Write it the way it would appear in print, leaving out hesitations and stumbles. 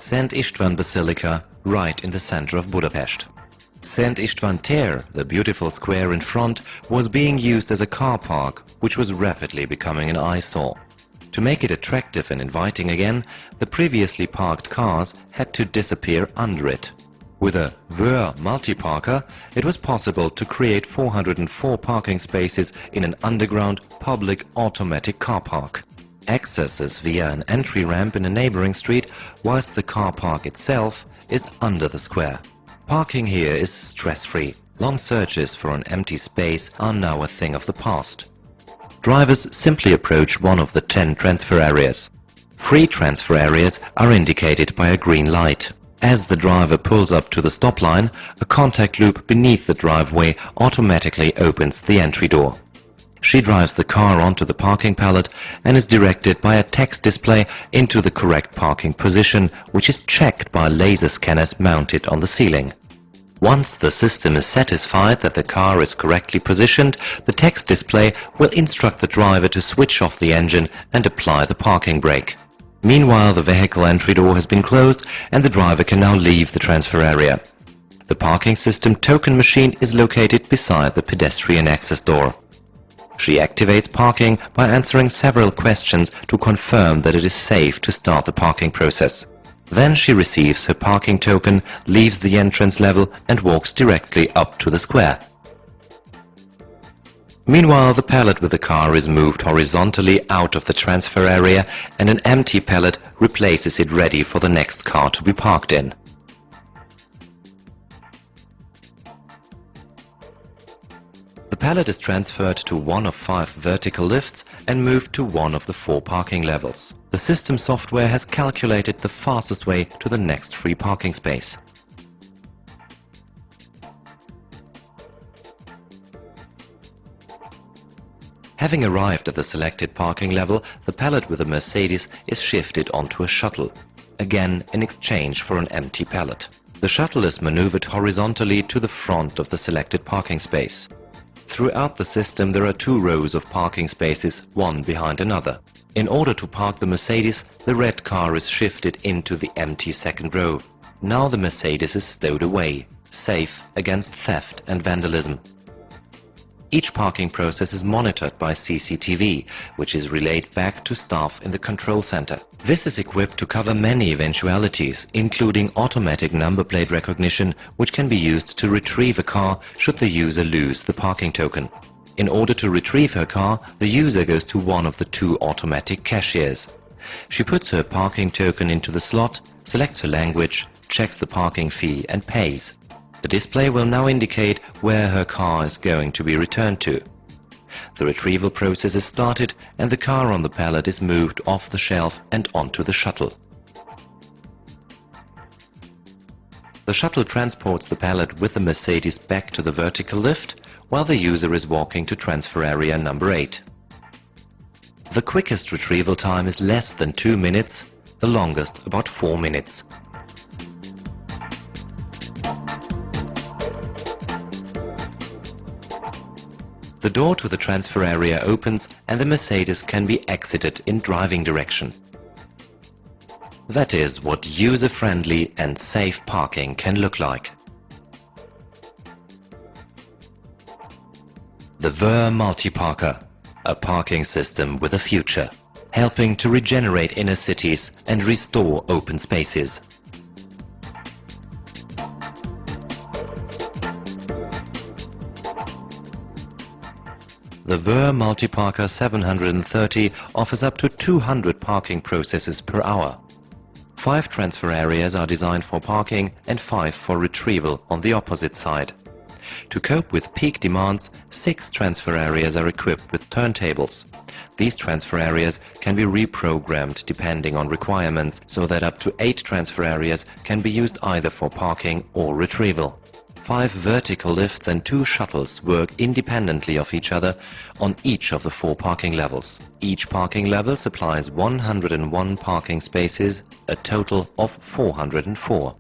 Szent István Basilica, right in the center of Budapest. Szent István tér, the beautiful square in front, was being used as a car park, which was rapidly becoming an eyesore. To make it attractive and inviting again, the previously parked cars had to disappear under it. With a Vör multi-parker, it was possible to create 404 parking spaces in an underground public automatic car park. Access is via an entry ramp in a neighboring street, whilst the car park itself is under the square. Parking here is stress-free. Long searches for an empty space are now a thing of the past. Drivers simply approach one of the 10 transfer areas. Free transfer areas are indicated by a green light. As the driver pulls up to the stop line, a contact loop beneath the driveway automatically opens the entry door. She drives the car onto the parking pallet and is directed by a text display into the correct parking position, which is checked by laser scanners mounted on the ceiling. Once the system is satisfied that the car is correctly positioned, the text display will instruct the driver to switch off the engine and apply the parking brake. Meanwhile, the vehicle entry door has been closed and the driver can now leave the transfer area. The parking system token machine is located beside the pedestrian access door. She activates parking by answering several questions to confirm that it is safe to start the parking process. Then she receives her parking token, leaves the entrance level and walks directly up to the square. Meanwhile, the pallet with the car is moved horizontally out of the transfer area and an empty pallet replaces it, ready for the next car to be parked in. The pallet is transferred to one of 5 vertical lifts and moved to one of the 4 parking levels. The system software has calculated the fastest way to the next free parking space. Having arrived at the selected parking level, the pallet with the Mercedes is shifted onto a shuttle, again in exchange for an empty pallet. The shuttle is maneuvered horizontally to the front of the selected parking space. Throughout the system there are 2 rows of parking spaces, one behind another. In order to park the Mercedes, the red car is shifted into the empty second row. Now the Mercedes is stowed away, safe against theft and vandalism. Each parking process is monitored by CCTV, which is relayed back to staff in the control center. This is equipped to cover many eventualities, including automatic number plate recognition, which can be used to retrieve a car should the user lose the parking token. In order to retrieve her car, the user goes to one of the 2 automatic cashiers. She puts her parking token into the slot, selects her language, checks the parking fee and pays. The display will now indicate where her car is going to be returned to. The retrieval process is started and the car on the pallet is moved off the shelf and onto the shuttle. The shuttle transports the pallet with the Mercedes back to the vertical lift, while the user is walking to transfer area number 8. The quickest retrieval time is less than 2 minutes, the longest about 4 minutes. The door to the transfer area opens and the Mercedes can be exited in driving direction. That is what user-friendly and safe parking can look like. The Vör multi-parker, a parking system with a future, helping to regenerate inner cities and restore open spaces. The Vör Multiparker 730 offers up to 200 parking processes per hour. 5 transfer areas are designed for parking and 5 for retrieval on the opposite side. To cope with peak demands, 6 transfer areas are equipped with turntables. These transfer areas can be reprogrammed depending on requirements, so that up to 8 transfer areas can be used either for parking or retrieval. 5 vertical lifts and 2 shuttles work independently of each other on each of the 4 parking levels. Each parking level supplies 101 parking spaces, a total of 404.